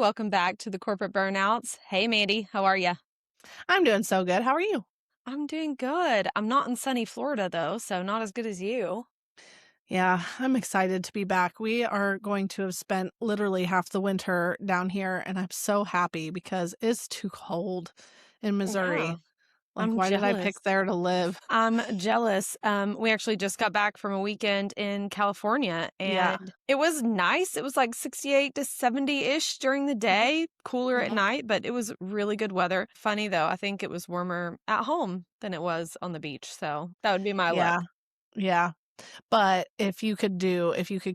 Welcome back to the Corporate Burnouts. Hey, Mandy. How are you? I'm doing so good. How are you? I'm doing good. I'm not in sunny Florida, though, so not as good as you. Yeah, I'm excited to be back. We are going to have spent literally half the winter down here, and I'm so happy because it's too cold in Yeah, Missouri. Like, I'm why did I jealous. pick there to live? I'm jealous. We actually just got back from a weekend in California, Yeah. and it was nice. It was like 68 to 70-ish during the Mhm. day, cooler at Yep. night, but it was really good weather. Funny, though, I think it was warmer at home than it was on the beach, so that would be my luck. Yeah. Yeah. But if you could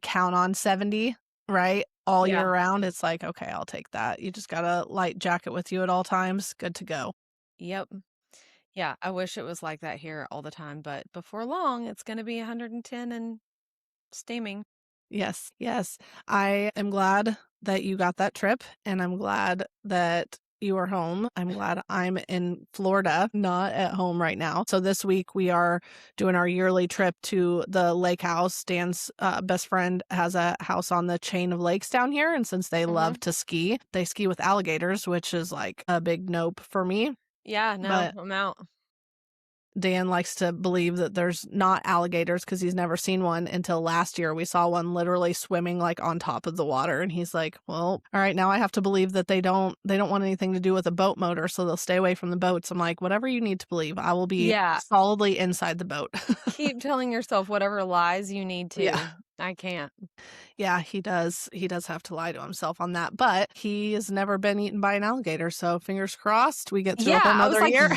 count on 70, right, all Yeah. year round, it's like, okay, I'll take that. You just got a light jacket with you at all times. Good to go. Yep. Yeah, I wish it was like that here all the time, but before long, it's going to be 110 and steaming. Yes, yes. I am glad that you got that trip, and I'm glad that you are home. I'm glad I'm in Florida, not at home right now. So this week we are doing our yearly trip to the lake house. Dan's best friend has a house on the chain of lakes down here, and since they Hmm. love to ski, they ski with alligators, which is like a big nope for me. Yeah, no, But I'm out. Dan likes to believe that there's not alligators because he's never seen one until last year. We saw one literally swimming like on top of the water, and he's like, "Well, all right, now I have to believe that they don't want anything to do with a boat motor, so they'll stay away from the boats." I'm like, "Whatever you need to believe, I will be Yeah, solidly inside the boat." keep telling yourself whatever lies you need Yeah. to. I can't. Yeah, he does. He does have to lie to himself on that, but he has never been eaten by an alligator, so fingers crossed we get through a Yeah, whole I was nother like, year.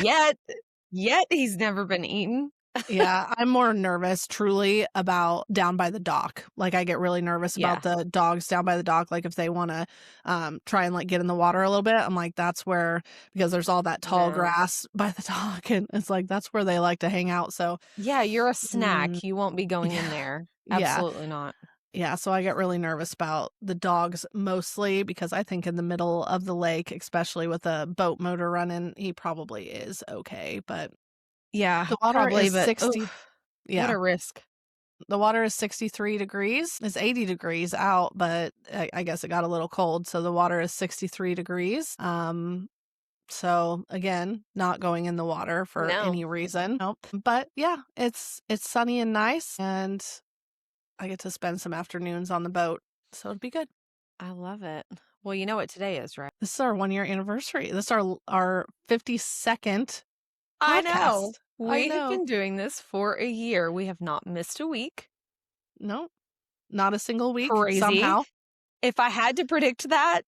yet he's never been eaten. Yeah, I'm more nervous truly about down by the dock. Like, I get really nervous about Yeah, the dogs down by the dock, like, if they wanna, try and, like, get in the water a little bit, I'm like, that's where because there's all that tall no. grass by the dock, and it's like, that's where they like to hang out, so, Yeah, you're a mm, snack. You won't be going in yeah, there. yeah, Absolutely not. yeah, so I get really nervous about the dogs mostly because I think in the middle of the lake, especially with a boat motor running, he probably is okay, but Yeah, the water probably, is but 60. what Yeah. a risk. The water is 63 degrees. It's 80 degrees out, but I guess it got a little cold, so the water is 63 degrees. So again, not going in the water for No, any reason. Nope. But yeah, it's sunny and nice, and I get to spend some afternoons on the boat, so it'd be good. I love it. Well, you know what today is, right? This is our 1 year anniversary. This is our 52nd I know. podcast. I We have know. been doing this for a year. We have not missed a week. Nope. Not a single week Crazy. somehow. If I had to predict that,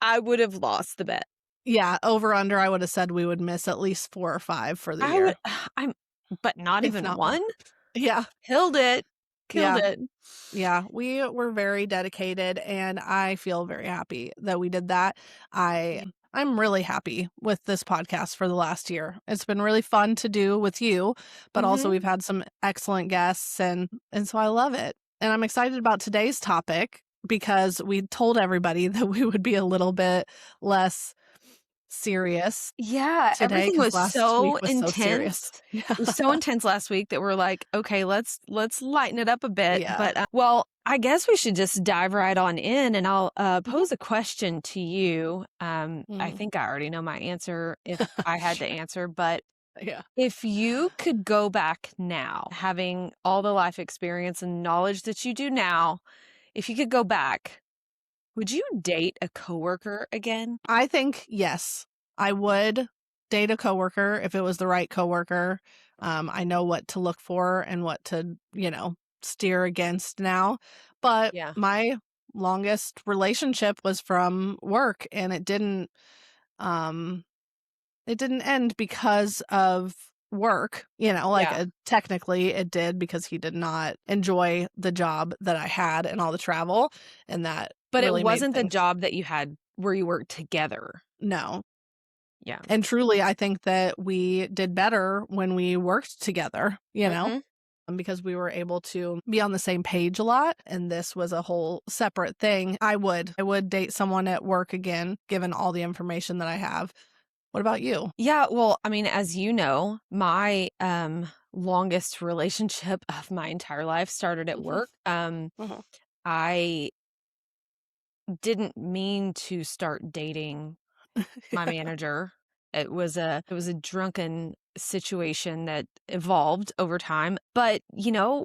I would have lost the bet. Yeah, over under, I would have said we would miss at least 4 or 5 for the I would year, I'm but not if even not more. one? Yeah, Killed it. Killed yeah, it. yeah. We were very dedicated, and I feel very happy that we did that. I Yeah. I'm really happy with this podcast for the last year. It's been really fun to do with you, but also Mhm. we've had some excellent guests, and so I love it. And I'm excited about today's topic because we told everybody that we would be a little bit less serious Yeah, today everything because was last week so was so serious. intense. Yeah. It was so intense last week that we're like, "Okay, let's lighten it up a bit." Yeah. But, well, I guess we should just dive right on in, and I'll, Mhm. pose a question to you. I Mm. think I already know my answer if I had to Sure. answer, but Yeah. if you could go back now, having all the life experience and knowledge that you do now, if you could go back, would you date a coworker again? I think, yes, I would date a coworker if it was the right coworker. I know what to look for and what to, steer against now. But Yeah. my longest relationship was from work, and um it didn't end because of work, like, Yeah. technically it did because he did not enjoy the job that I had and all the travel, and that But it really made wasn't the things. job that you had where you worked together. No. Yeah. And truly, I think that we did better when we worked together, Mhm. because we were able to be on the same page a lot, and this was a whole separate thing. I would date someone at work again, given all the information that I have. What about you? Yeah, well, I mean, as you know, my, longest relationship of my entire life started at Mhm, work. mhm. I didn't mean to start dating my manager. It was a drunken situation that evolved over time. But,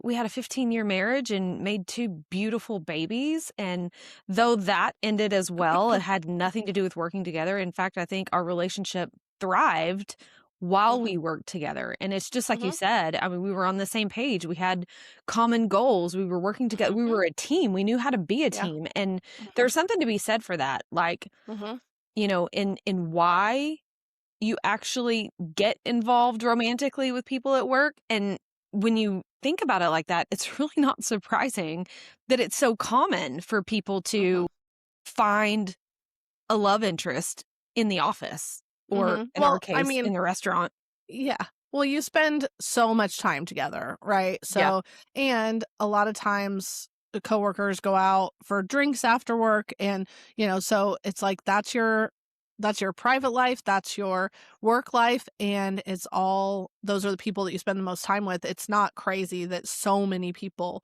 we had a 15-year marriage and made 2 beautiful babies, and though that ended as well, it had nothing to do with working together. In fact, I think our relationship thrived while Mhm, we worked together, and it's just like you mhm, said, I mean, we were on the same page, we had common goals, we were working together, we mhm. were a team, we knew how to be a Yeah. team, and Mhm, there's something to be said for that, like, mhm, in why you actually get involved romantically with people at work, and when you think about it like that, it's really not surprising that it's so common for people mhm, to find a love interest in the office or, mhm. in our Well, I case, mean, in the restaurant. yeah. Well, you spend so much time together, right? Yeah. So, and a lot of times the coworkers go out for drinks after work and, so it's like that's your private life, that's your work life, and it's all those are the people that you spend the most time with. It's not crazy that so many people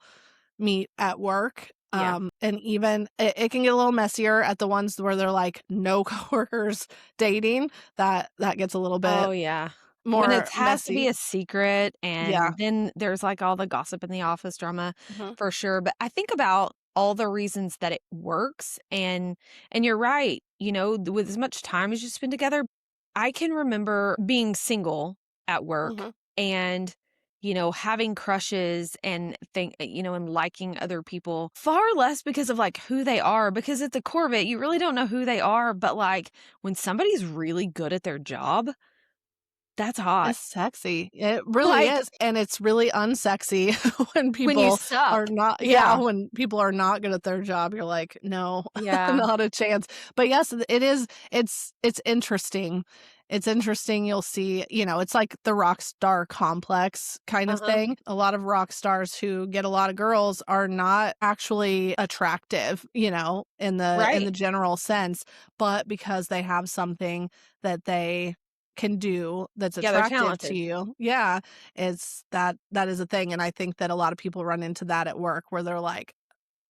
meet at work. Yeah. And even it can get a little messier at the ones where they're like no coworkers dating. That gets a little bit Oh, yeah. When it more has to be messy. a secret, Yeah. and then there's, like, all the gossip in the office drama Mhm, for sure, but I think about all the reasons that it works, and you're right, with as much time as you spend together, I can remember being single at work mhm. and, having crushes and and liking other people far less because of, like, who they are, because at the core of it, you really don't know who they are, but, like, when somebody's really good at their job, that's hot. It's sexy. It really Like, is, and it's really unsexy when when you people suck. are not yeah, Yeah. when people are not good at their job, you're like, "No, Yeah. not a chance." But yes, it is it's interesting. It's interesting, you'll see, it's like the rock star complex kind of Uh-huh. thing. A lot of rock stars who get a lot of girls are not actually attractive, in the Right. general sense, but because they have something that they can do that's Yeah, they're attractive to talented. you. Yeah, it's that is a thing, and I think that a lot of people run into that at work where they're like,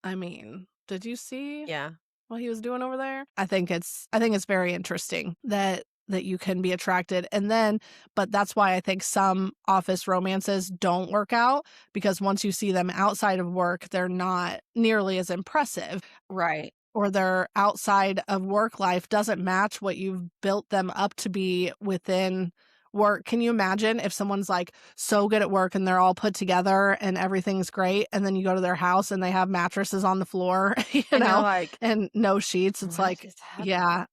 "I mean, did you see Yeah. what he was doing over there?" I think it's very interesting that you can be attracted, and then but that's why I think some office romances don't work out because once you see them outside of work, they're not nearly as impressive Right. or their outside of work life doesn't match what you've built them up to be within work. Can you imagine if someone's like so good at work and they're all put together and everything's great and then you go to their house and they have mattresses on the floor, And you're like, and no sheets. It's "What like, is happening?" yeah,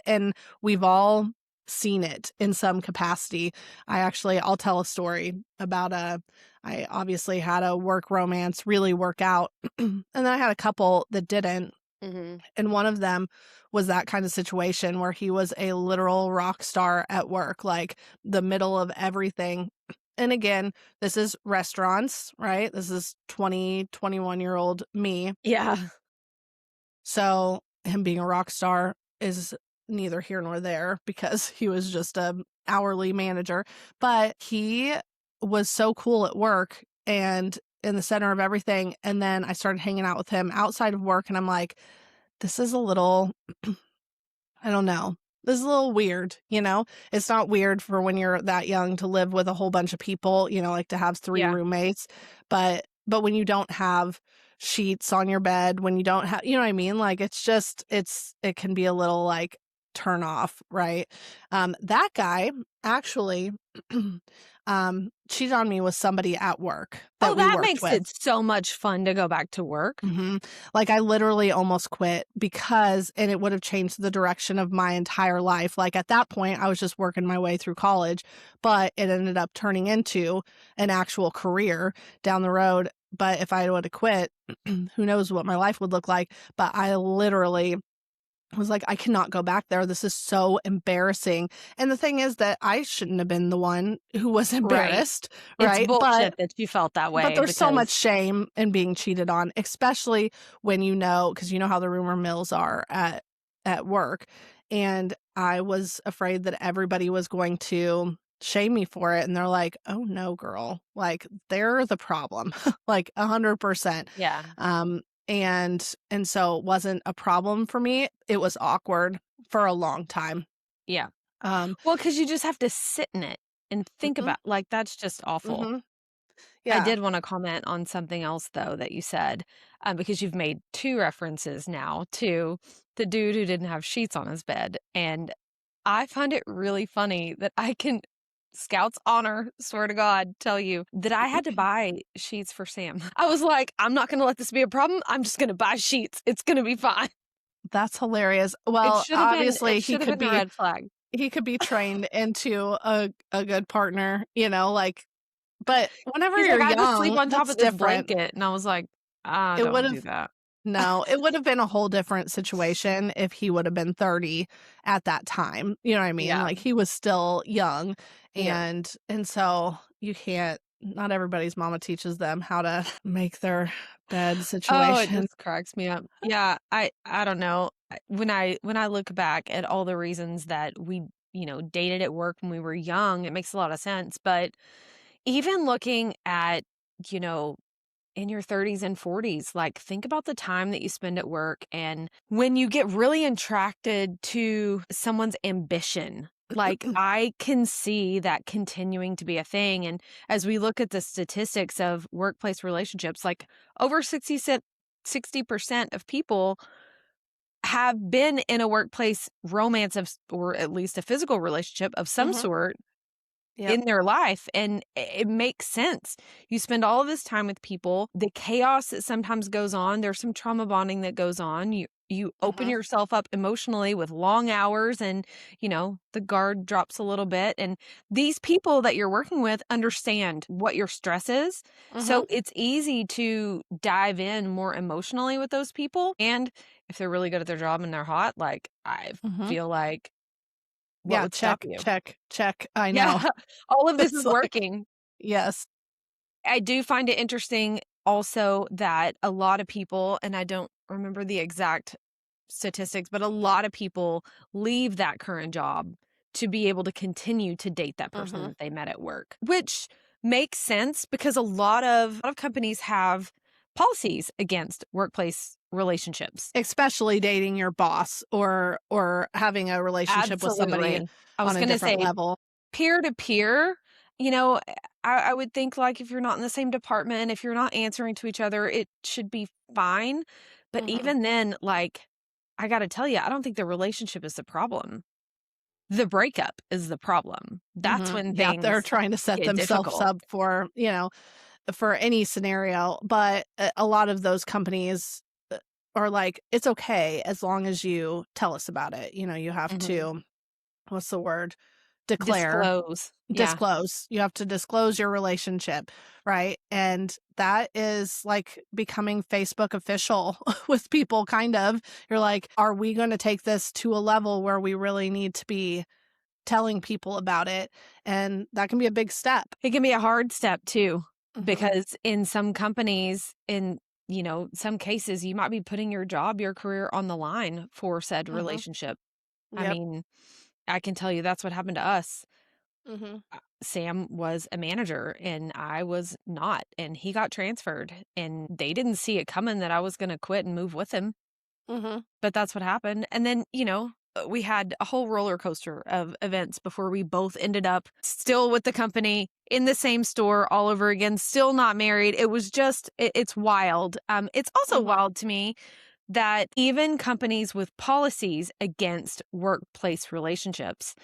and we've all seen it in some capacity. I'll tell a story about I obviously had a work romance really work out and then I had a couple that didn't Mhm. and one of them was that kind of situation where he was a literal rock star at work, like the middle of everything. And again, this is restaurants, right? This is 20, 21-year-old me. Yeah. So him being a rock star is neither here nor there because he was just a hourly manager, but he was so cool at work and in the center of everything. And then I started hanging out with him outside of work and I'm like, this is a little I don't know. This is a little weird, you know? It's not weird for when you're that young to live with a whole bunch of people, like to have 3 Yeah. roommates, but when you don't have sheets on your bed, when you don't have you know what I mean? Like, it's just it can be a little, like, turn off, right? That guy actually, cheated on me with somebody at work Oh, that we that worked makes with. it so much fun to go back to work. Mhm. Like, I literally almost quit because and it would have changed the direction of my entire life. Like, at that point, I was just working my way through college, but it ended up turning into an actual career down the road. But if I would have quit, who knows what my life would look like. But I literally was like, I cannot go back there. This is so embarrassing. And the thing is that I shouldn't have been the one who was Right. embarrassed, It's right? bullshit that you felt that But way there's so much because shame in being cheated on, especially when because you know how the rumor mills are at work, and I was afraid that everybody was going to shame me for it, and they're like, "Oh, no, girl, like, they're the problem, like, 100%." yeah. and so it wasn't a problem for me. It was awkward for a long time. Yeah. Um, Well, because you just have to sit in it and think mhm, about like, that's just awful. mhm. I Yeah. did wanna comment on something else, though, that you said, because you've made 2 references now to the dude who didn't have sheets on his bed, and I find it really funny that I can Scout's honor, swear to God, tell you that I had to buy sheets for Sam. I was like, "I'm not gonna let this be a problem, I'm just gonna buy sheets, it's gonna be fine." That's hilarious. Well, obviously, It should have been a red flag. he could be trained into a good partner, like but whenever He's like, you're "I just sleep young, on top that's of this different. blanket," and I was like, "I It don't would've do that." No, it would have been a whole different situation if he would have been 30 at that time, you know what I mean? Yeah, Like, he was still young, yeah. and so you can't not everybody's mama teaches them how to make their bed Oh, it situation. just cracks me up. Yeah, I don't know. When I look back at all the reasons that we, dated at work when we were young, it makes a lot of sense, but even looking at, you know, in your 30s and 40s, like think about the time that you spend at work and when you get really attracted to someone's ambition. Like I can see that continuing to be a thing. And as we look at the statistics of workplace relationships, like over 60% of people have been in a workplace romance or at least a physical relationship of some Mhm. sort Yep. in their life, and it makes sense. You spend all of this time with people, the chaos that sometimes goes on, there's some trauma bonding that goes on. You open Mhm. yourself up emotionally with long hours and, the guard drops a little bit, and these people that you're working with understand what your stress is. Mhm. So it's easy to dive in more emotionally with those people, and if they're really good at their job and they're hot, like, I Mhm. feel like what Yeah, would stop check, you? check, check. I Yeah, know. all of this It's is like working. yes. I do find it interesting also that a lot of people, and I don't remember the exact statistics, but a lot of people leave that current job to be able to continue to date that person Mhm. that they met at work, which makes sense because a lot of companies have policies against workplace relationships. Especially dating your boss or having a relationship with somebody Absolutely. I was on a going to different say level. peer to peer, you know, I would think, like, if you're not in the same department, if you're not answering to each other, it should be fine, but Mhm. even then, like, I gotta tell you, I don't think the relationship is the problem. The breakup is the problem. That's Mhm. when Yeah, they're things trying to set get themselves difficult. up for, for any scenario, but a lot of those companies are like, "It's okay as long as you tell us about it." You have Mhm. to what's the word? Declare, Disclose. Yeah. disclose. You have to disclose your relationship, right? And that is like becoming Facebook official with people kind of. You're like, "Are we gonna take this to a level where we really need to be telling people about it?" And that can be a big step. It can be a hard step too, Mhm. because in some companies, in some cases, you might be putting your job, your career on the line for said Mhm. relationship. I Yep. mean, I can tell you that's what happened to us. Mhm. Sam was a manager and I was not, and he got transferred, and they didn't see it coming that I was going to quit and move with him, Mhm. but that's what happened. And then, we had a whole roller coaster of events before we both ended up still with the company in the same store all over again, still not married. It was just, it's wild. It's also Mhm. wild to me that even companies with policies against workplace relationships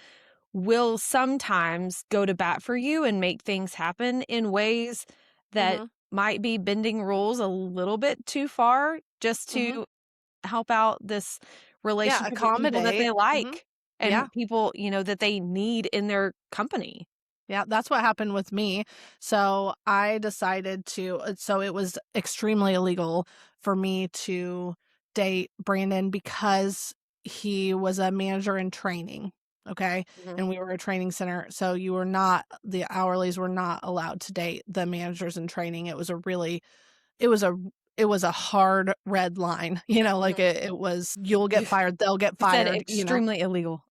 will sometimes go to bat for you and make things happen in ways that Mhm. might be bending rules a little bit too far just Mhm. to help out this Yeah, relationship with people that accommodate. they Mhm. like Yeah. and people, that they need in their company. Yeah, that's what happened with me. So I decided to so it was extremely illegal for me to date Brandon because he was a manager in training, okay? Mhm. And we were a training center, so you were not the hourlies were not allowed to date the managers in training. It was a it was a hard red line, like Mhm. it was you'll get You fired, they'll get you said fired. extremely illegal.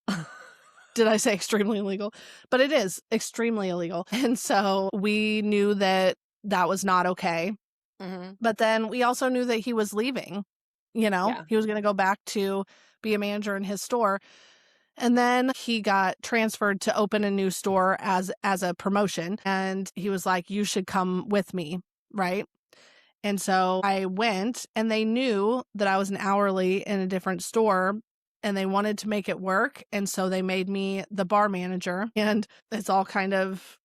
Did I say extremely illegal? But it is extremely illegal. And so we knew that that was not okay. Mhm. But then we also knew that he was leaving, you know? Yeah. He was gonna go back to be a manager in his store, and then he got transferred to open a new store as a promotion, and he was like, "You should come with me," right? And so I went, and they knew that I was an hourly in a different store, and they wanted to make it work, and so they made me the bar manager, and it's all kind of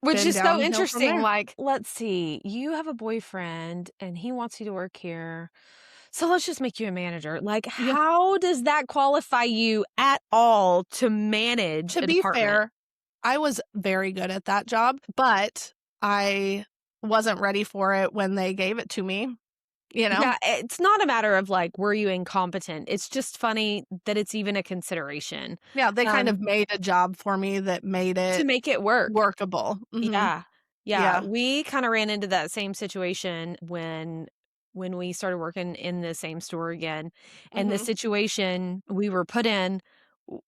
Which been is so downhill from interesting, there. like, let's see, you have a boyfriend and he wants you to work here, so let's just make you a manager. Like, Yeah. how does that qualify you at all to manage To a be department? fair, I was very good at that job, but I wasn't ready for it when they gave it to me, you know? Yeah, it's not a matter of, like, were you incompetent? It's just funny that it's even a consideration, Yeah, they kind of um, made a job for me that made to it make it work. workable. Mhm. Yeah. Yeah, Yeah. we kinda ran into that same situation when we started working in the same store again, and the Mhm. situation we were put in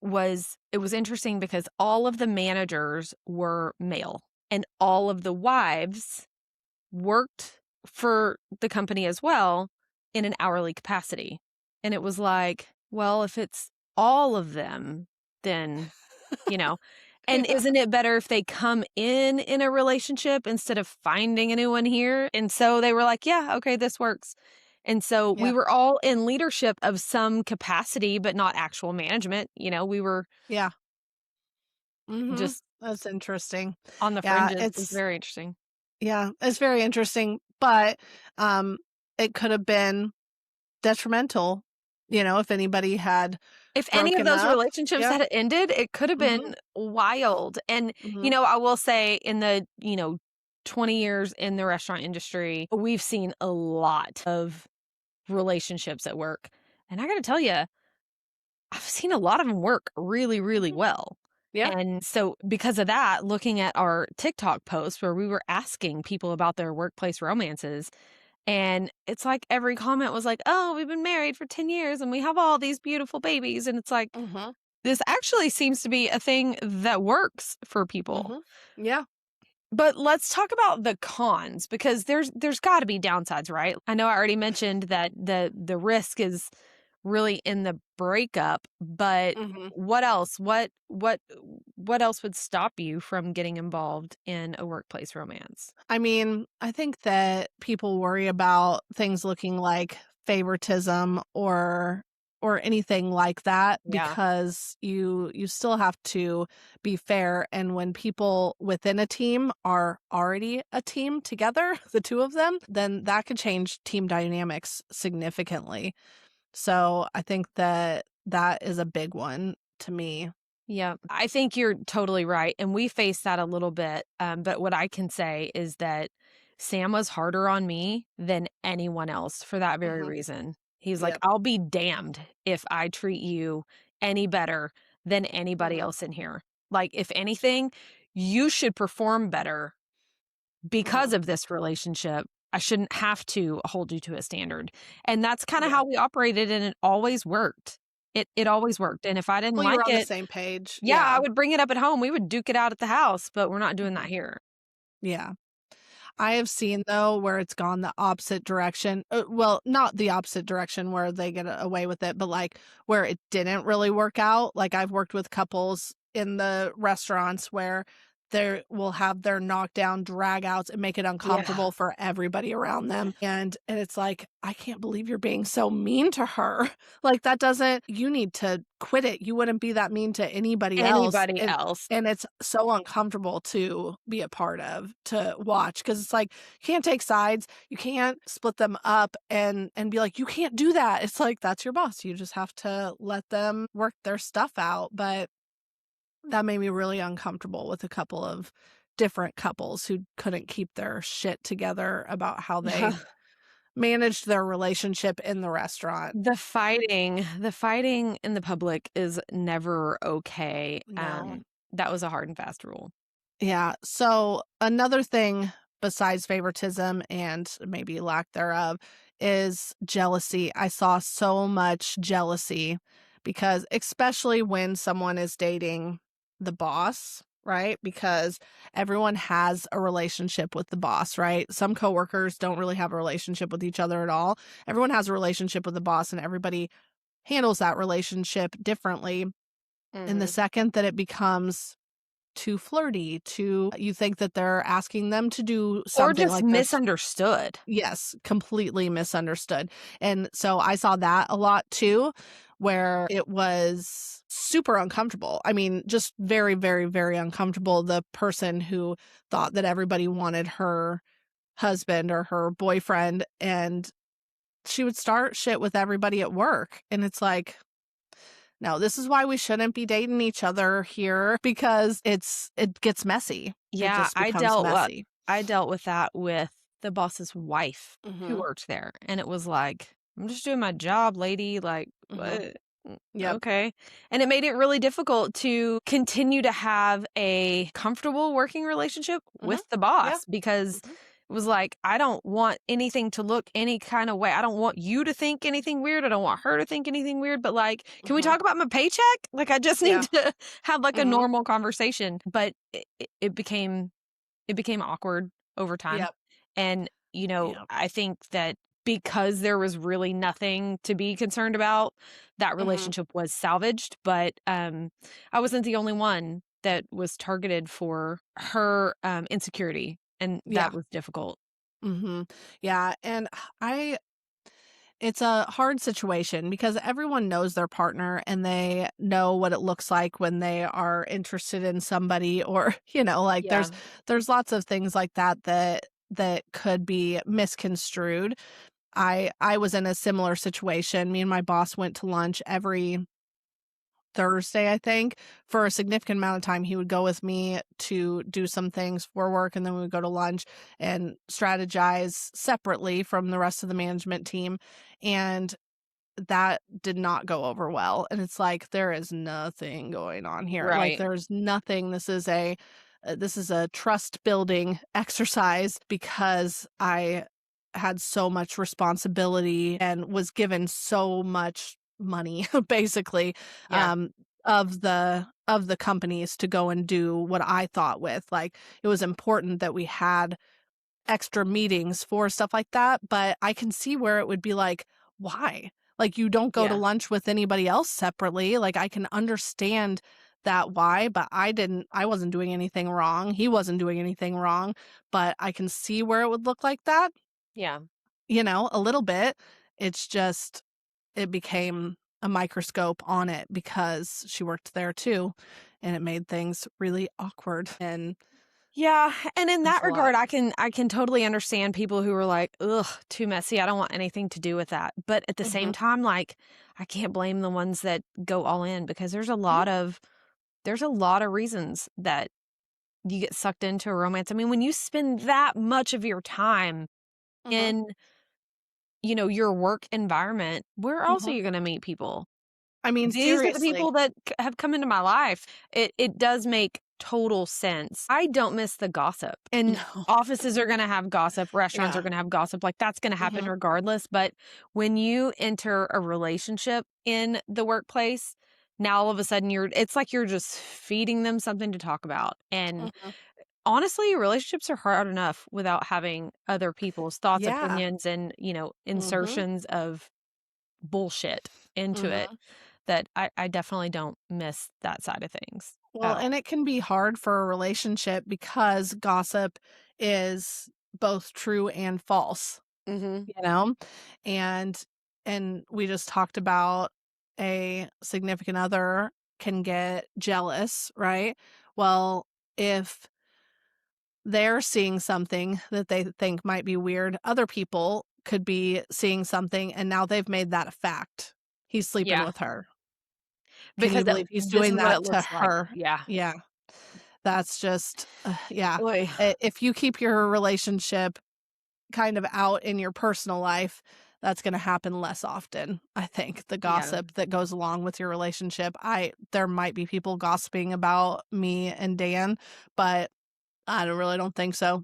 was it was interesting because all of the managers were male, and all of the wives worked for the company as well in an hourly capacity, and it was like, well, if it's all of them, then you know? And Yeah. isn't it better if they come in a relationship instead of finding a new one here? And so they were like, "Yeah, okay, this works." And so we Yeah. were all in leadership of some capacity, but not actual management, we were Yeah. Mhm. just That's interesting. on the Yeah, fringes. It was very interesting. it's very interesting, but, um, it could have been detrimental, if anybody had If any of broken those up. relationships Yeah. had ended, it could have Mhm. been wild. And, Mhm. I will say in the, 20 years in the restaurant industry, we've seen a lot of relationships at work. And I gotta tell you, I've seen a lot of them work really, really Mhm. well. Yeah. And so because of that, looking at our TikTok post where we were asking people about their workplace romances, and it's like every comment was like, "Oh, we've been married for 10 years and we have all these beautiful babies." And it's like, Mhm. this actually seems to be a thing that works for people. Mhm. Yeah. But let's talk about the cons because there's got to be downsides, right? I know I already mentioned that the risk is really in the breakup, but Mhm. what else? What else would stop you from getting involved in a workplace romance? I mean, I think that people worry about things looking like favoritism or anything like that Yeah. because you still have to be fair, and when people within a team are already a team together, the two of them, then that could change team dynamics significantly. So, I think that that is a big one to me. Yeah, I think you're totally right. And we faced that a little bit. But what I can say is that Sam was harder on me than anyone else for that very Mhm. reason. He's like, Yep. I'll be damned if I treat you any better than anybody Mhm. else in here. Like, if anything, you should perform better because Mhm. of this relationship. I shouldn't have to hold you to a standard. And that's kind of Yeah. how we operated, and it always worked. It always worked. And if I didn't Well, you were like on the it, same page. yeah, I Yeah. would bring it up at home. We would duke it out at the house, but we're not doing that Mhm. here. Yeah. I have seen, though, where it's gone the opposite direction. Well, not the opposite direction where they get away with it, but, like, where it didn't really work out. Like, I've worked with couples in the restaurants where they will have their knockdown drag-outs and make it Yeah. uncomfortable for everybody around them, and it's like, "I can't believe you're being so mean to her." Like, that doesn't you need to quit it. You wouldn't be that mean to anybody else, Anybody else. and it's so uncomfortable to be a part of, to watch, because it's like, you can't take sides, you can't split them up and be like, "You can't do that." It's like, that's your boss, you just have to let them work their stuff out, but that made me really uncomfortable with a couple of different couples who couldn't keep their shit together about how they Yeah. managed their relationship in the restaurant. The fighting in the public is never okay. No. That was a hard and fast rule. Yeah. So another thing besides favoritism and maybe lack thereof is jealousy. I saw so much jealousy because, especially when someone is dating the boss. right? Because everyone has a relationship with the boss, right? Some coworkers don't really have a relationship with each other at all. Everyone has a relationship with the boss, and everybody handles that relationship differently. And the Mhm. second that it becomes too flirty, too you think that they're asking them to do Or something just like this. misunderstood. Yes, completely misunderstood. And so I saw that a lot too, where it was super uncomfortable. I mean, just very, very, very uncomfortable. The person who thought that everybody wanted her husband or her boyfriend, and she would start shit with everybody at work. And it's like, no, this is why we shouldn't be dating each other here, because it gets messy. It Yeah, just becomes messy. I dealt with that with the boss's wife who Mhm. worked there, and it was like, "I'm just doing my job, lady." Like, Mhm. "What? Yep. Okay." And it made it really difficult to continue to have a comfortable working relationship Mhm. with the Yeah. boss because Mhm. it was like, "I don't want anything to look any kind of way. I don't want you to think anything weird. I don't want her to think anything weird, but, like, can we Mhm. talk about my paycheck? Like, I just need Yeah. to have, like, a Mhm. normal conversation." But it became awkward over time, Yep. and, Yep. I think that because there was really nothing to be concerned about, that Mhm. relationship was salvaged, but, I wasn't the only one that was targeted for her, insecurity, and that Yeah. was difficult. Mhm. Yeah, and I it's a hard situation because everyone knows their partner and they know what it looks like when they are interested in somebody, or, like Yeah. there's lots of things like that could be misconstrued. I was in a similar situation. Me and my boss went to lunch every Thursday, I think. For a significant amount of time, he would go with me to do some things for work, and then we would go to lunch and strategize separately from the rest of the management team. And that did not go over well. And it's like, there is nothing going on here. Like, Right. there's nothing. This is a trust building exercise because I had so much responsibility and was given so much money basically, Yeah. um of the companies to go and do what I thought with. Like, it was important that we had extra meetings for stuff like that, but I can see where it would be like, why? Like, you don't go to Yeah. lunch with anybody else separately. Like, I can understand that why, but I wasn't doing anything wrong. He wasn't doing anything wrong, but I can see where it would look like that, Yeah. a little bit. It's just it became a microscope on it because she worked there too, and it made things really awkward, and Yeah, and in it's that a lot. regard, I can totally understand people who are like, "Ugh, too messy. I don't want anything to do with that." But at the same Mhm. time, like, I can't blame the ones that go all in because Mhm. there's a lot of reasons that you get sucked into a romance. I mean, when you spend that much of your time Mhm. in, your work environment, where else are Mhm. you going to meet people? I mean, These are the seriously. people that have come into my life. It does make total sense. I don't miss the gossip. And No. offices are gonna have gossip, restaurants are Yeah. gonna have gossip, like, that's gonna happen Mhm. regardless, but when you enter a relationship in the workplace, now all of a sudden it's like you're just feeding them something to talk about, and Mhm. honestly, relationships are hard enough without having other people's thoughts, Yeah. opinions, and, Mhm. insertions of bullshit into it Mhm. that I definitely don't miss that side of things Well, at and all. it can be hard for a relationship because gossip is both true and false, Mhm. you know? And we just talked about a significant other can get jealous, right? Well, if they're seeing something that they think might be weird, other people could be seeing something and now they've made that a fact. He's sleeping Yeah, with her. Can you because believe he's this doing is what it that to looks like. her? Yeah. Yeah, that's just yeah. Oy. If you keep your relationship kind of out in your personal life, that's gonna happen less often, I think, the Yeah. gossip that goes along with your relationship. I There might be people gossiping about me and Dan, but I don't think so.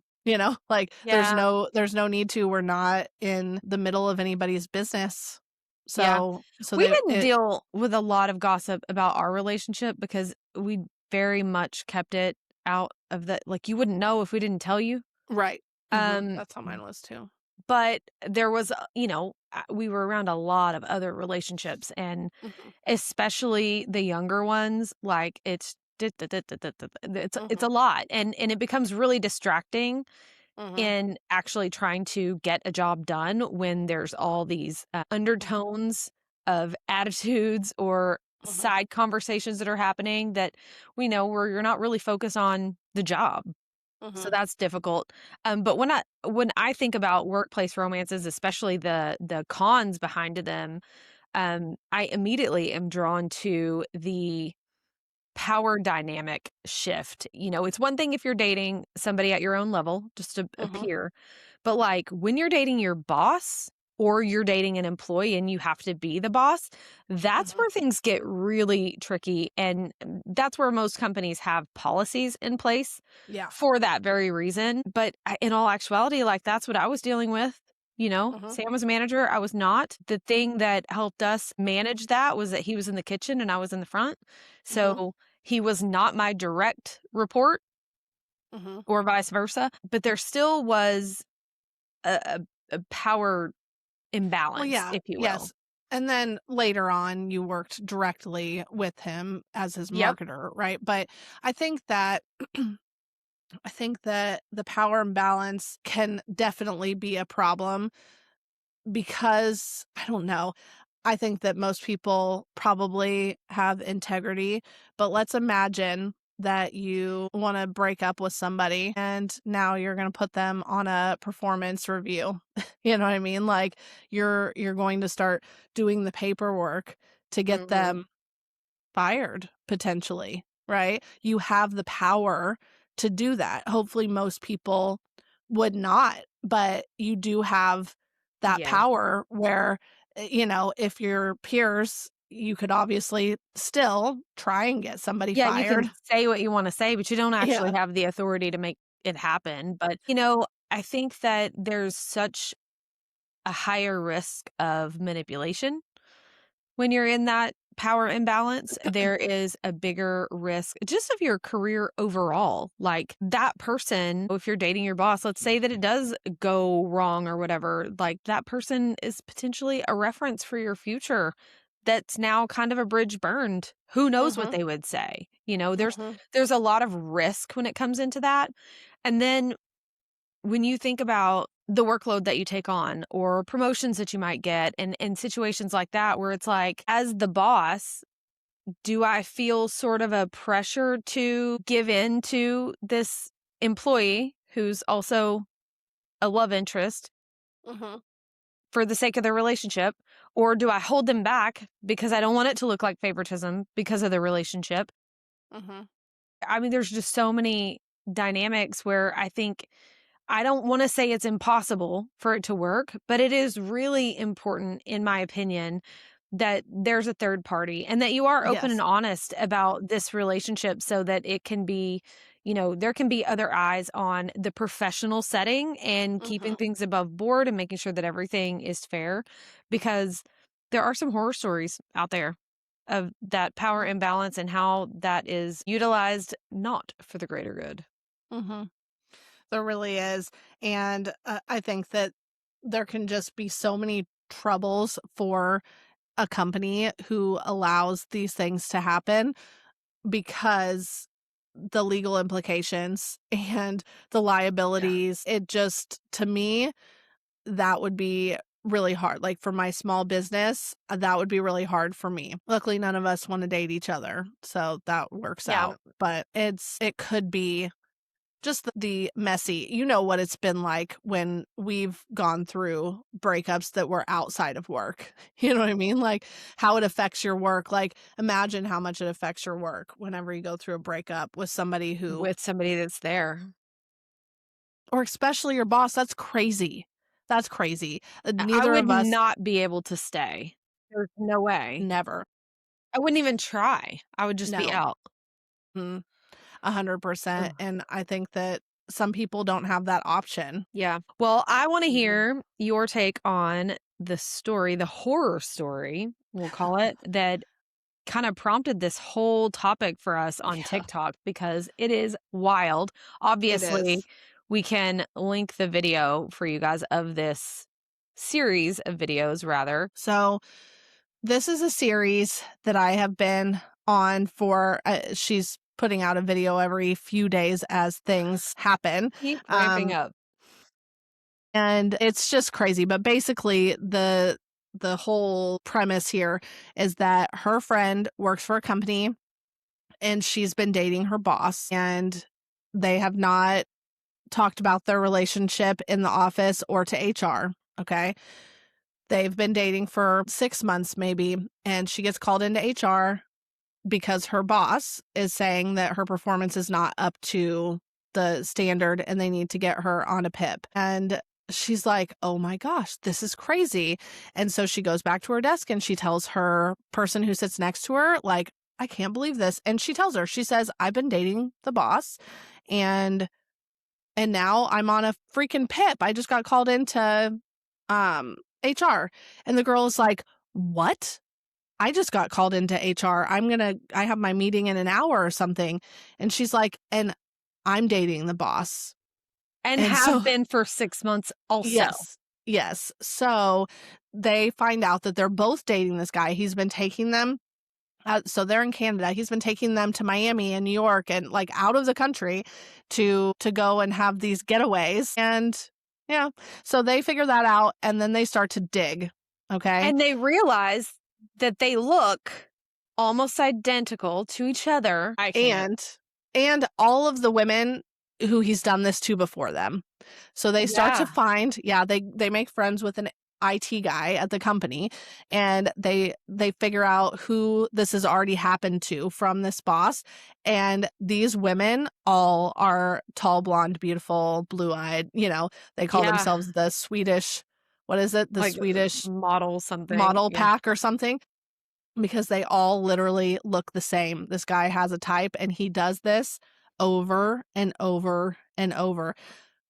Like, Yeah. there's no need to. We're not in the middle of anybody's business. Yeah. So We they didn't it deal with a lot of gossip about our relationship because we very much kept it out of the like, you wouldn't know if we didn't tell you. Right. Um, That's how mine was too. but there was, we were around a lot of other relationships, and Mhm. especially the younger ones, like, it's a Mhm. lot, and it becomes really distracting Mhm. in actually trying to get a job done when there's all these, Mhm. undertones of attitudes or Mhm. side conversations that are happening that we know where you're not really focused on the job. So Mhm. that's difficult. But when I think about workplace romances, especially the cons behind them, I immediately am drawn to the power dynamic shift. It's one thing if you're dating somebody at your own level, just a Mhm. peer, but like when you're dating your boss or you're dating an employee and you have to be the boss, that's Mhm. where things get really tricky. And that's where most companies have policies in place Yeah. for that very reason. But in all actuality, like that's what I was dealing with. Mhm. Sam was a manager. I was not. The thing that helped us manage that was that he was in the kitchen and I was in the front. Mhm. So he was not my direct report Mhm. or vice versa, but there still was a power Well, imbalance, yeah. if you will. Yes. And then later on, you worked directly with him as his Yep. marketer, right? But I think that I think that the power imbalance can definitely be a problem because I don't know. I think that most people probably have integrity, but let's imagine that you want to break up with somebody and now you're going to put them on a performance review. You know what I mean? Like you're going to start doing the paperwork to get Mhm. them fired potentially, right? You have the power to do that. Hopefully, most people would not, but you do have that Yeah. power where, if your peers, you could obviously still try and get somebody Yeah, you can fired. say what you wanna say, but you don't actually Yeah. have the authority to make it happen, but, I think that there's such a higher risk of manipulation when you're in that power imbalance. There is a bigger risk just of your career overall. Like that person, if you're dating your boss, let's say that it does go wrong or whatever, like that person is potentially a reference for your future. That's now kind of a bridge burned. Who knows what Mhm. they would say? There's Mhm. there's a lot of risk when it comes into that. And then when you think about the workload that you take on or promotions that you might get and situations like that where it's like as the boss, do I feel sort of a pressure to give in to this employee who's also a love interest Mhm. for the sake of the relationship, or do I hold them back because I don't want it to look like favoritism because of the relationship? Mhm. I mean, there's just so many dynamics where I think I don't want to say it's impossible for it to work, but it is really important, in my opinion, that there's a third party and that you are open and Yes. honest about this relationship so that it can be, there can be other eyes on the professional setting and keeping Mhm. things above board and making sure that everything is fair because there are some horror stories out there of that power imbalance and how that is utilized not for the greater good. Mhm. There really is. And I think that there can just be so many troubles for a company who allows these things to happen because the legal implications and the Yeah. liabilities, it just, to me, that would be really hard. Like for my small business, that would be really hard for me. Luckily, none of us want to date each other. So that works Yeah. out. But it could be just the messy, you know what it's been like when we've gone through breakups that were outside of work. You know what I mean? Like, how it affects your work. Like, imagine how much it affects your work whenever you go through a breakup with somebody who With somebody that's there. or especially your boss, that's crazy. That's crazy. I Neither would of us not be able to stay. There's no way. never. I wouldn't even try. I would just be No. out. Mm, 100%, Ugh. and I think that some people don't have that option. Yeah. Well, I wanna Mhm. hear your take on the story, the horror story, we'll call it, that kind of prompted this whole topic for us on Yeah, TikTok because it is wild. it Obviously, is. we can link the video for you guys of this series of videos, rather. So this is a series that I have been on for, she's putting out a video every few days as things happen. Keep ramping Um, up. and it's just crazy. But basically, the whole premise here is that her friend works for a company and she's been dating her boss, and they have not talked about their relationship in the office or to HR. Okay. They've been dating for 6 months, maybe, and she gets called into HR because her boss is saying that her performance is not up to the standard and they need to get her on a PIP. And she's like, oh my gosh, this is crazy. And so she goes back to her desk and she tells her person who sits next to her, like, I can't believe this. And she tells her, she says, I've been dating the boss and now I'm on a freaking PIP. I just got called into HR. And the girl is like, what? I just got called into HR. I have my meeting in an hour or something. And she's like, and I'm dating the boss. And And have so, been for 6 months also. yes, yes. So they find out that they're both dating this guy. He's been taking them. So they're in Canada. He's been taking them to Miami and New York and like out of the country to go and have these getaways. And yeah, so they figure that out and then they start to dig. Okay. And they realize that they look almost identical to each other. I can't. And all of the women who he's done this to before them. So they start to Yeah. find, yeah, they make friends with an IT guy at the company, and they figure out who this has already happened to from this boss. And these women all are tall, blonde, beautiful, blue-eyed, they call Yeah. themselves the Swedish, what is it? The Like Swedish model something. model Yeah. pack or something, because they all literally look the same. This guy has a type and he does this over and over and over.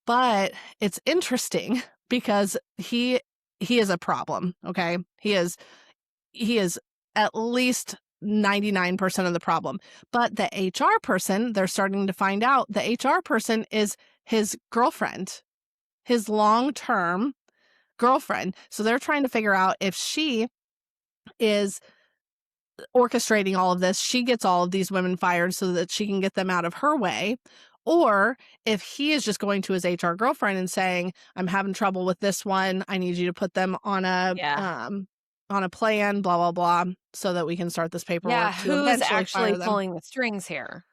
But it's interesting because he is a problem, okay? He is at least 99% of the problem. But the HR person, they're starting to find out the HR person is his girlfriend, his long-term girlfriend. So they're trying to figure out if she is orchestrating all of this, she gets all of these women fired so that she can get them out of her way. Or if he is just going to his HR girlfriend and saying, I'm having trouble with this one. I need you to put them Yeah. on a plan, blah, blah, blah, so that we can start this Yeah. paperwork to Who's eventually actually fire them. pulling the strings here?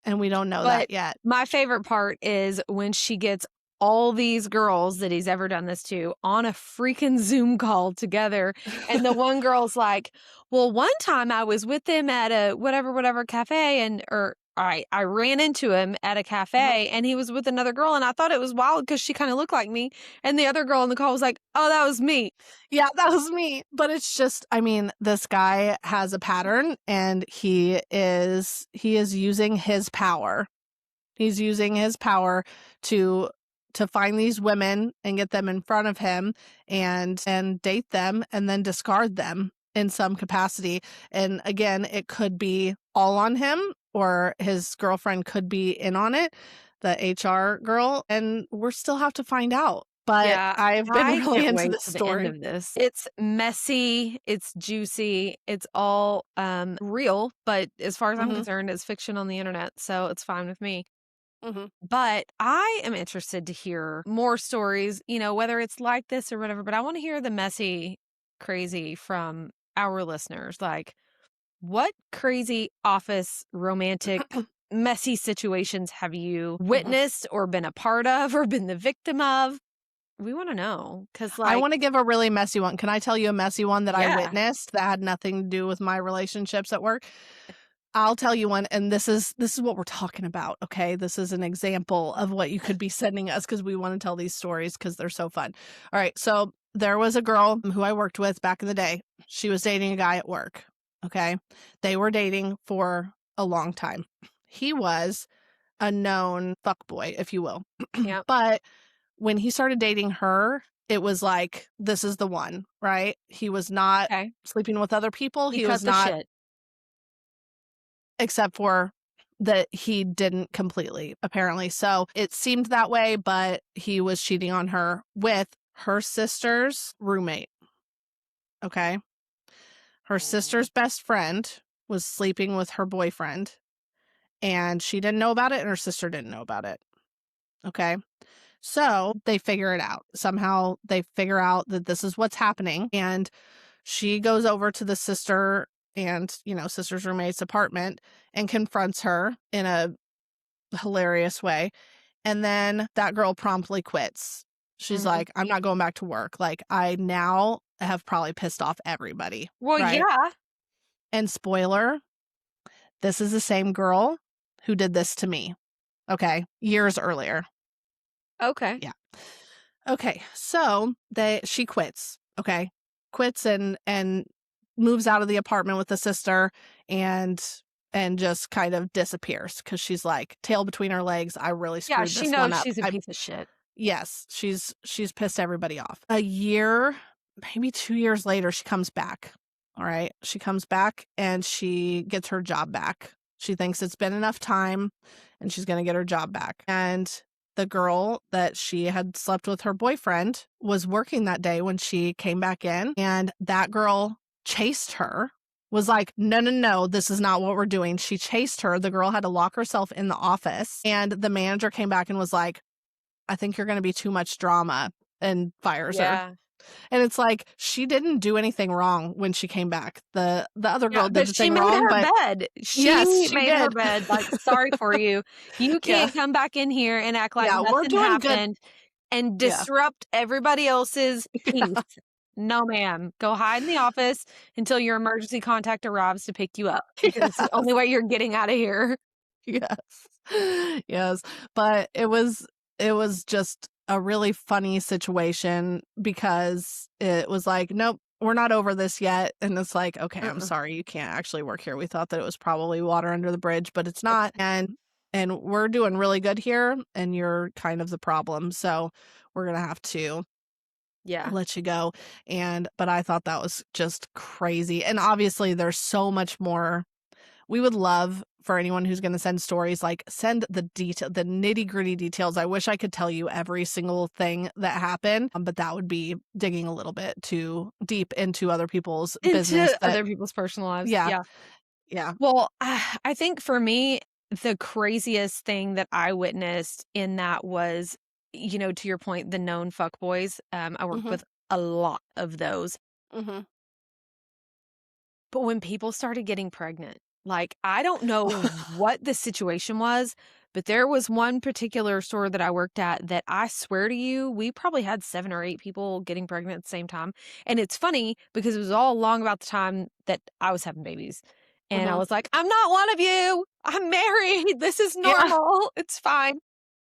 And we don't know But that yet. my favorite part is when she gets all these girls that he's ever done this to on a freaking Zoom call together. And the one girl's like, well, one time I was with him at a whatever cafe or I ran into him at a Mhm. cafe and he was with another girl and I thought it was wild because she kind of looked like me. And the other girl in the call was like, oh, that was me. Yeah, that was me. But it's just, I mean, this guy has a pattern and he is using his power. He's using his power to find these women and get them in front of him and date them and then discard them in some capacity. And again, it could be all on him or his girlfriend could be in on it, the HR girl, and we'll still have to find out. But Yeah, I've been I really can't into wait this for the end story. of this. It's messy, it's juicy, it's all real, but as far as I'm Mhm. concerned, it's fiction on the internet, so it's fine with me. Mhm. But I am interested to hear more stories, whether it's like this or whatever, but I want to hear the messy, crazy from our listeners. Like, what crazy office romantic messy situations have you Mhm. witnessed or been a part of or been the victim of? We wanna know, know, cause I like wanna give a really messy one. Can I tell you a messy one that I yeah, witnessed that had nothing to do with my relationships at work? I'll tell you one, and this is what we're talking about, okay? This is an example of what you could be sending us because we wanna tell these stories because 'cause they're so fun. Alright, so there was a girl who I worked with back in the day. She was dating a guy at work, okay? They were dating for a long time. He was a known fuckboy, if you will. yep, But when he started dating her, it was like, this is the one, right? He was not okay. sleeping with other people. He He was cut the not shit. except for that he didn't completely, apparently. So it seemed that way, but he was cheating on her with her sister's roommate. Okay. Her Oh. sister's best friend was sleeping with her boyfriend, and she didn't know about it, and her sister didn't know about it. Okay. So they figure it out. Somehow they figure out that this is what's happening. And she goes over to the sister and, sister's roommate's apartment and confronts her in a hilarious way. And then that girl promptly quits. She's Mhm. like, I'm not going back to work. Like, I now have probably pissed off everybody. Well, Right. yeah. And spoiler, this is the same girl who did this to me. Okay. Years earlier. Okay. Yeah. Okay. So she quits. Okay. Quits and moves out of the apartment with the sister and just kind of disappears because she's like tail between her legs. I really Yeah, screwed she this one knows up. she's a piece of shit. Yes, she's pissed everybody off. A year, maybe 2 years later, she comes back. All right. She comes back and she gets her job back. She thinks it's been enough time and she's going to get her job back. And the girl that she had slept with her boyfriend was working that day when she came back in, and that girl chased her. Was like, no, no, no, this is not what we're doing. She chased her. The girl had to lock herself in the office, and the manager came back and was like, I think you're going to be too much drama, and fires her. Yeah. And it's like, she didn't do anything wrong when she came back. The other Yeah, girl did but the she thing made wrong, her but bed. yes, She she made her did. bed, like, "Sorry for you. You Yeah. can't come back in here and act like Yeah, we're nothing doing good. happened and Yeah. disrupt everybody else's peace. Yeah. No, ma'am. Go hide in the office until your emergency contact arrives to pick you up, because it's the Yes. only way you're getting out of here." Yes. Yes. But it was just a really funny situation because it was like, nope, we're not over this yet. And it's like, okay, I'm Uh-uh. sorry, you can't actually work here. We thought that it was probably water under the bridge, but it's not. And we're doing really good here, and you're kind of the problem. So we're gonna have to Yeah. let you go. But I thought that was just crazy. And obviously there's so much more. We would love for anyone who's going to send stories, like send the nitty-gritty details. I wish I could tell you every single thing that happened, but that would be digging a little bit too deep into other people's business. Into other people's personal lives. Yeah, Yeah. yeah. Well, I think for me, the craziest thing that I witnessed in that was, to your point, the known fuckboys. I work Mhm, with a lot of those. mhm. But when people started getting pregnant, like, I don't know what the situation was, but there was one particular store that I worked at that I swear to you, we probably had 7 or 8 people getting pregnant at the same time. And it's funny because it was all along about the time that I was having babies. And I Mhm. was like, "I'm not one of you. I'm married. This is Yeah, normal. It's fine."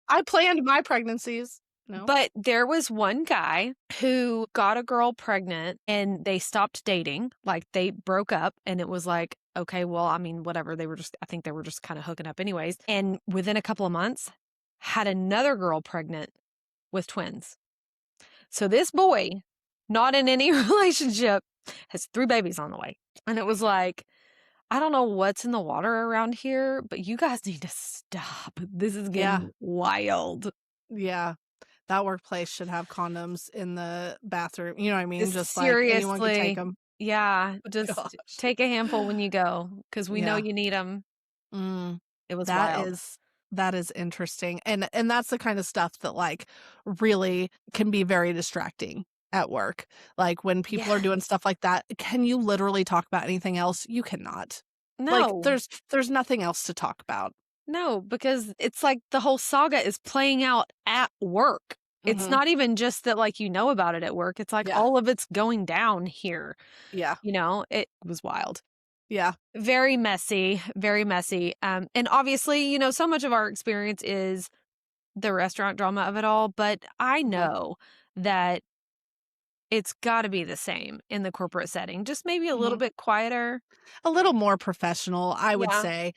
I planned my pregnancies. No. But there was one guy who got a girl pregnant and they stopped dating. Like, they broke up, and it was like, okay, well, I mean, whatever. I think they were just kind of hooking up anyways. And within a couple of months, had another girl pregnant with twins. So this boy, not in any relationship, has 3 babies on the way. And it was like, I don't know what's in the water around here, but you guys need to stop. This is Yeah, getting wild. yeah. That workplace should have condoms in the bathroom. You know what I mean? Just like anyone could take Seriously. them. Yeah, just Gosh. take a handful when you go, because we know Yeah. you need them. Mm. It was That wild. is that is interesting. And that's the kind of stuff that, like, really can be very distracting at work. Like, when people are doing Yes. stuff like that, can you literally talk about anything else? You cannot. Like, No. there's nothing else to talk about. No, because it's like the whole saga is playing out at work. It's Mhm. not even just that, like, you know about it at work, it's like Yeah. all of it's going down here, Yeah. It was wild. Yeah. Very messy, very messy, and obviously, so much of our experience is the restaurant drama of it all, but I Mhm. know that it's gotta be the same in the corporate setting, just maybe a little Mhm. bit quieter. A little more professional, I would Yeah. say.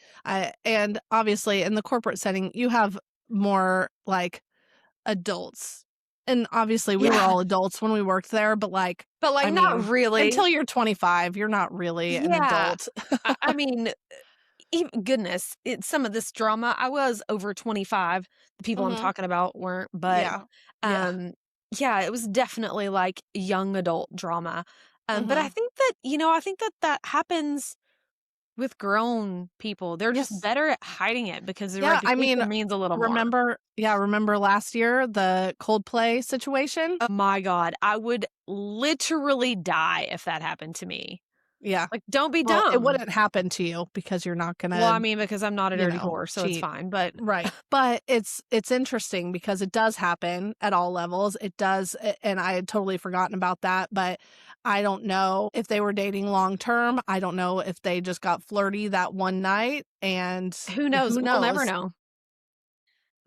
And obviously in the corporate setting, you have more, like, adults. And obviously we were Yeah, all adults when we worked there, but, like, but, like, I not mean, really. until you're 25, you're not really an Yeah. adult. I mean, goodness, some of this drama, I was over 25. The people I'm Mhm. talking about weren't, but, Yeah. Yeah. um, yeah, it was definitely, like, young adult drama. But I Mhm. think that, I think that that happens with grown people. They're just Yes. better at hiding it because their Yeah, I mean, reputation means a little more. remember last year, the Coldplay situation? Oh my god, I would literally die if that happened to me. Yeah. Like, don't be Well, it dumb. wouldn't happen to you because you're not Well, gonna, I mean, because I'm not a dirty whore, so it's cheat. fine, but Right. But it's interesting because it does happen at all levels. It does, and I had totally forgotten about that, but I don't know if they were dating long term. I don't know if they just got flirty that one night, and who knows? who We'll never knows? know.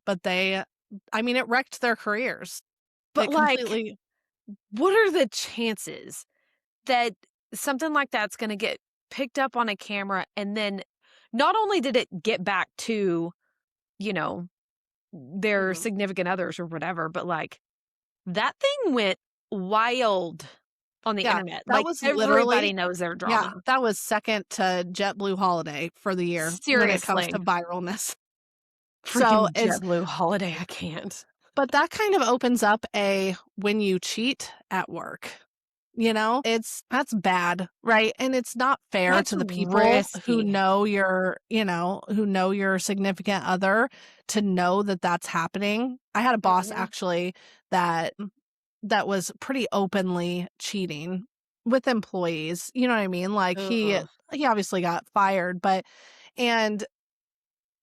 But I mean, it wrecked their careers. But, It like, completely. what are the chances that something like that's gonna get picked up on a camera and then not only did it get back to, you know, their Mhm. significant others or whatever, but, like, that thing went wild on the Yeah, internet. that Like, was everybody literally knows their yeah, drama. that was second to JetBlue Holiday for the year when it comes Seriously. to viralness. So, Freaking JetBlue holiday, I can't. but that kind of opens up a when you cheat at work, that's bad, right? And it's not fair That's to the people who risky. know who know your significant other to know that that's happening. I had a boss Mhm. actually that was pretty openly cheating with employees, you know what I mean? Like Ugh. he obviously got fired, but and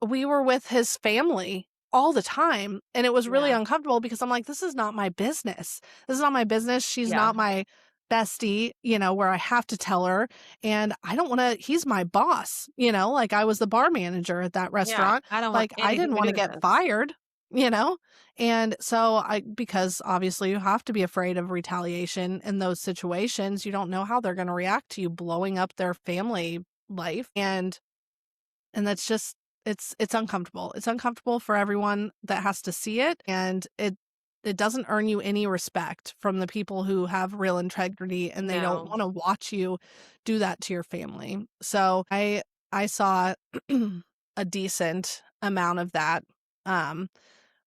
we were with his family all the time, and it was really Yeah. uncomfortable because I'm like, "This is not my business. This is not my business. She's Yeah. not my bestie, where I have to tell her, and I don't wanna he's my boss, like, I was the bar manager at that Yeah. restaurant. I don't want Like, I anything didn't to do wanna with get this. fired, you know? And so because obviously you have to be afraid of retaliation in those situations, you don't know how they're gonna react to you blowing up their family life, and that's just it's uncomfortable. It's uncomfortable for everyone that has to see it, and it doesn't earn you any respect from the people who have real integrity and they don't No. wanna watch you do that to your family. So, I saw a decent amount of that, um,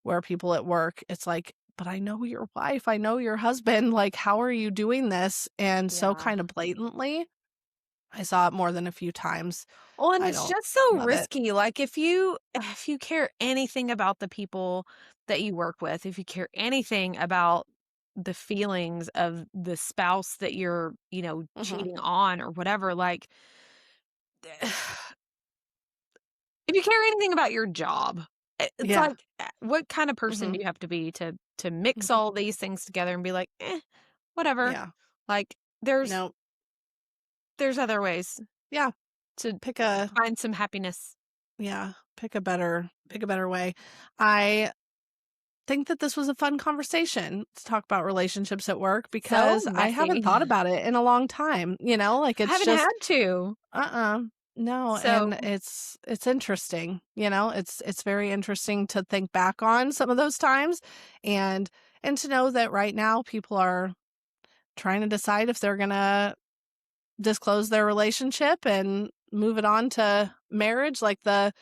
where people at work, it's like, "But I know your wife, I know your husband, like, how are you doing this?" And so Yeah. kinda blatantly. I saw it more than a few times. Well, and I it's don't just so love it. risky. Like if you care anything about the people that you work with, if you care anything about the feelings of the spouse that you're, Mhm. cheating on or whatever, like if you care anything about your job, it's Yeah. like what kind of person do Mhm. you have to be to mix Mhm. all these things together and be like, whatever. Yeah. Like there's No. there's other ways Yeah. to Pick a find some happiness. yeah, pick a better way. I think that this was a fun conversation to talk about relationships at work So because I haven't messy. thought about it in a long time, like I it's haven't had just to. uh-uh. No, and So, it's interesting, it's very interesting to think back on some of those times and to know that right now people are trying to decide if they're gonna disclose their relationship and move it on to marriage, like the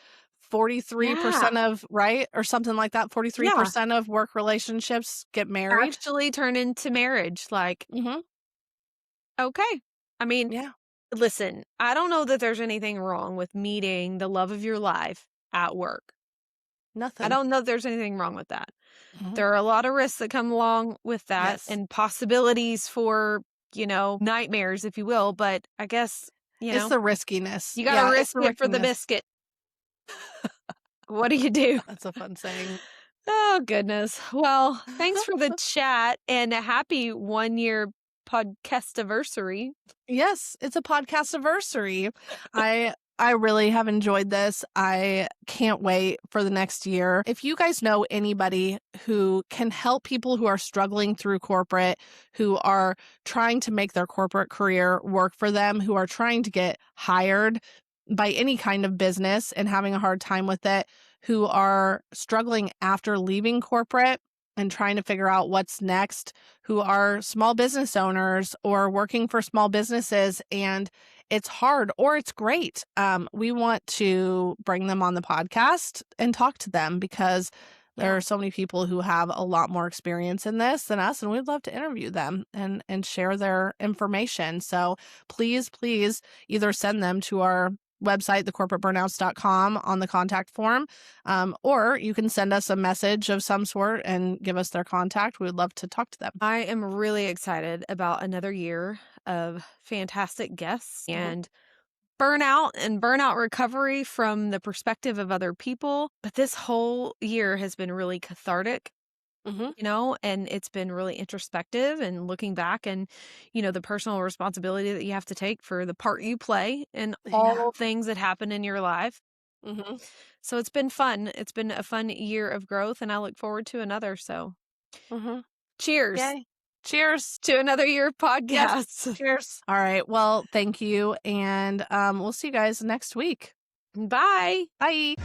yeah, 43% of right? Or something like that, yeah, 43% of work relationships get married. actually turn into marriage, like, Mhm. okay. I mean, Yeah. listen, I don't know that there's anything wrong with meeting the love of your life at work. I Nothing. don't know if there's anything wrong with that. Mhm. There are a lot of risks that come along with that Yes. and possibilities for, nightmares, if you will, but I guess, It's the riskiness. you gotta Yeah, it's risk the it for the riskiness. biscuit. What do you do? That's a fun saying. Oh, goodness. Well, thanks for the chat and a happy 1-year podcast anniversary. Yes, it's a podcast anniversary. I really have enjoyed this. I can't wait for the next year. If you guys know anybody who can help people who are struggling through corporate, who are trying to make their corporate career work for them, who are trying to get hired by any kind of business and having a hard time with it, who are struggling after leaving corporate and trying to figure out what's next, who are small business owners or working for small businesses and it's hard or it's great, we want to bring them on the podcast and talk to them because there Yeah. are so many people who have a lot more experience in this than us, and we'd love to interview them and share their information. So please either send them to our website, thecorporateburnouts.com, on the contact form, or you can send us a message of some sort and give us their contact. We would love to talk to them. I am really excited about another year of fantastic guests Mhm. and burnout and burnout recovery from the perspective of other people. But this whole year has been really cathartic, Mhm. and it's been really introspective and looking back and, the personal responsibility that you have to take for the part you play in Yeah. all things that happen in your life. Mhm. So it's been fun. It's been a fun year of growth, and I look forward to another. So Mhm. cheers Yay. Cheers. to another year of Yes. podcasts. Cheers. All right. Well, thank you. And we'll see you guys next week. Bye. Bye.